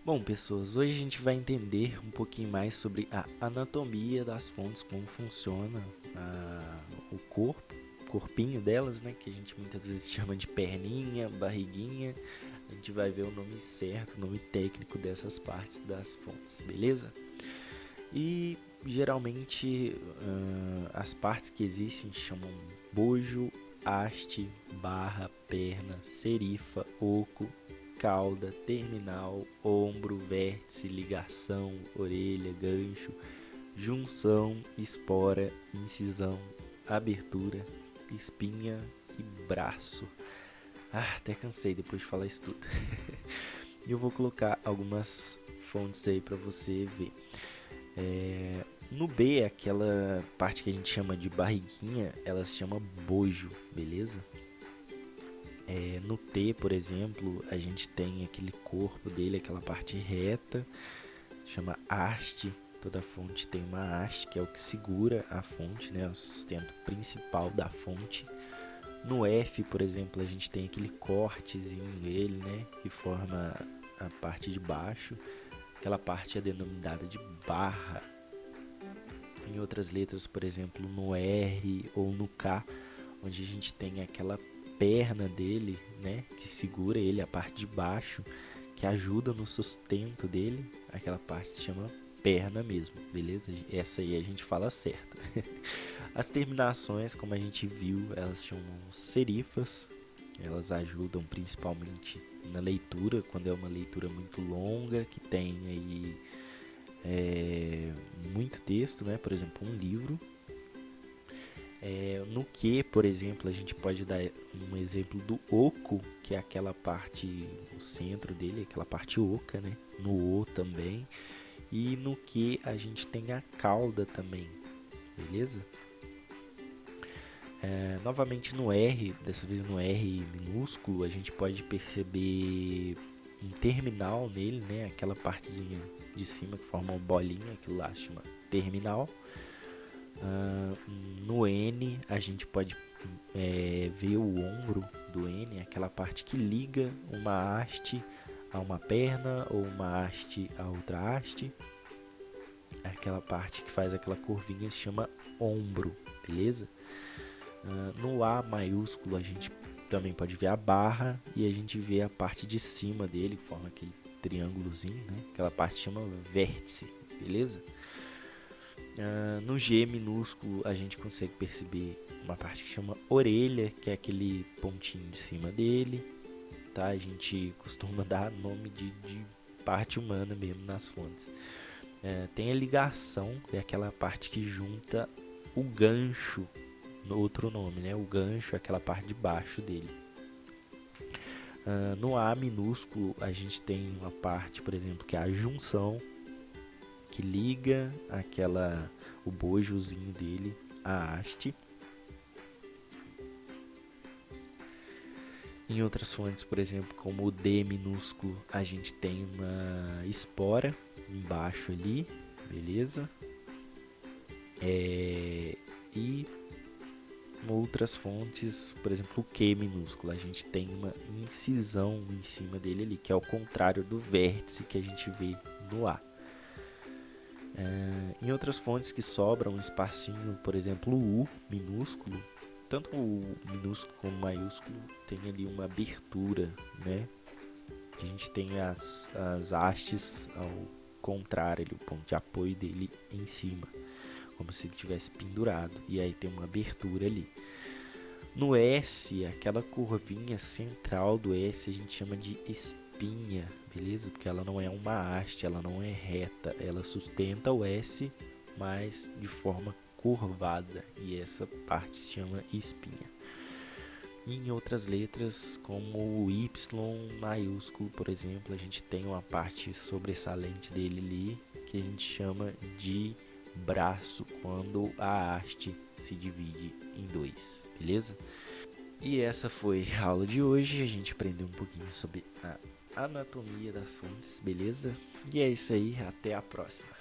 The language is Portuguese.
Bom, pessoas, hoje a gente vai entender um pouquinho mais sobre a anatomia das fontes, como funciona o corpinho delas, né? Que a gente muitas vezes chama de perninha, barriguinha. A gente vai ver o nome certo, o nome técnico dessas partes das fontes, beleza? E geralmente as partes que existem chamam bojo, haste, barra, perna, serifa, oco, cauda, terminal, ombro, vértice, ligação, orelha, gancho, junção, espora, incisão, abertura, espinha e braço. Até cansei depois de falar isso tudo. E eu vou colocar algumas fontes aí para você ver. No B, aquela parte que a gente chama de barriguinha, ela se chama bojo, beleza? No T, por exemplo, a gente tem aquele corpo dele, aquela parte reta, chama haste. Toda fonte tem uma haste, que é o que segura a fonte, né? O sustento principal da fonte. No F, por exemplo, a gente tem aquele cortezinho nele, né? Que forma a parte de baixo. Aquela parte é denominada de barra. Em outras letras, por exemplo, no R ou no K, onde a gente tem aquela perna dele, né, que segura ele, a parte de baixo, que ajuda no sustento dele, aquela parte se chama perna mesmo, beleza? Essa aí a gente fala certo. As terminações, como a gente viu, elas chamam serifas, elas ajudam principalmente na leitura, quando é uma leitura muito longa, que tem aí muito texto, né? Por exemplo, um livro. No que, por exemplo, a gente pode dar um exemplo do oco, que é aquela parte, o centro dele, aquela parte oca, né? No O também. E no que a gente tem a cauda também, beleza? Novamente no R, dessa vez no R minúsculo, a gente pode perceber um terminal nele, né? Aquela partezinha de cima que forma uma bolinha, aquilo lá chama terminal. No N a gente pode ver o ombro do N, aquela parte que liga uma haste a uma perna ou uma haste a outra haste. Aquela parte que faz aquela curvinha se chama ombro, beleza? No A maiúsculo a gente também pode ver a barra e a gente vê a parte de cima dele, que forma aquele triângulozinho, né? Aquela parte chama vértice, beleza? No G minúsculo a gente consegue perceber uma parte que chama orelha, que é aquele pontinho de cima dele, tá? A gente costuma dar nome de parte humana mesmo nas fontes. Tem a ligação, que é aquela parte que junta o gancho, no outro nome, né? O gancho é aquela parte de baixo dele. No A minúsculo a gente tem uma parte, por exemplo, que é a junção, que liga o bojozinho dele à haste. Em outras fontes, por exemplo, como o D minúsculo, a gente tem uma espora embaixo ali, beleza? E outras fontes, por exemplo, o Q minúsculo, a gente tem uma incisão em cima dele ali, que é o contrário do vértice que a gente vê no A. Em outras fontes que sobra um espacinho, por exemplo, o U minúsculo, tanto o minúsculo como o maiúsculo tem ali uma abertura, né? Que a gente tem as hastes ao contrário, ali, o ponto de apoio dele em cima, como se ele tivesse pendurado, e aí tem uma abertura ali. No S, aquela curvinha central do S a gente chama de espinha, beleza? Porque ela não é uma haste, ela não é reta, ela sustenta o S, mas de forma curvada, e essa parte se chama espinha. E em outras letras, como o Y maiúsculo, por exemplo, a gente tem uma parte sobressalente dele ali, que a gente chama de braço, quando a haste se divide em dois, beleza? E essa foi a aula de hoje, a gente aprendeu um pouquinho sobre a anatomia das fontes, beleza? E é isso aí, até a próxima.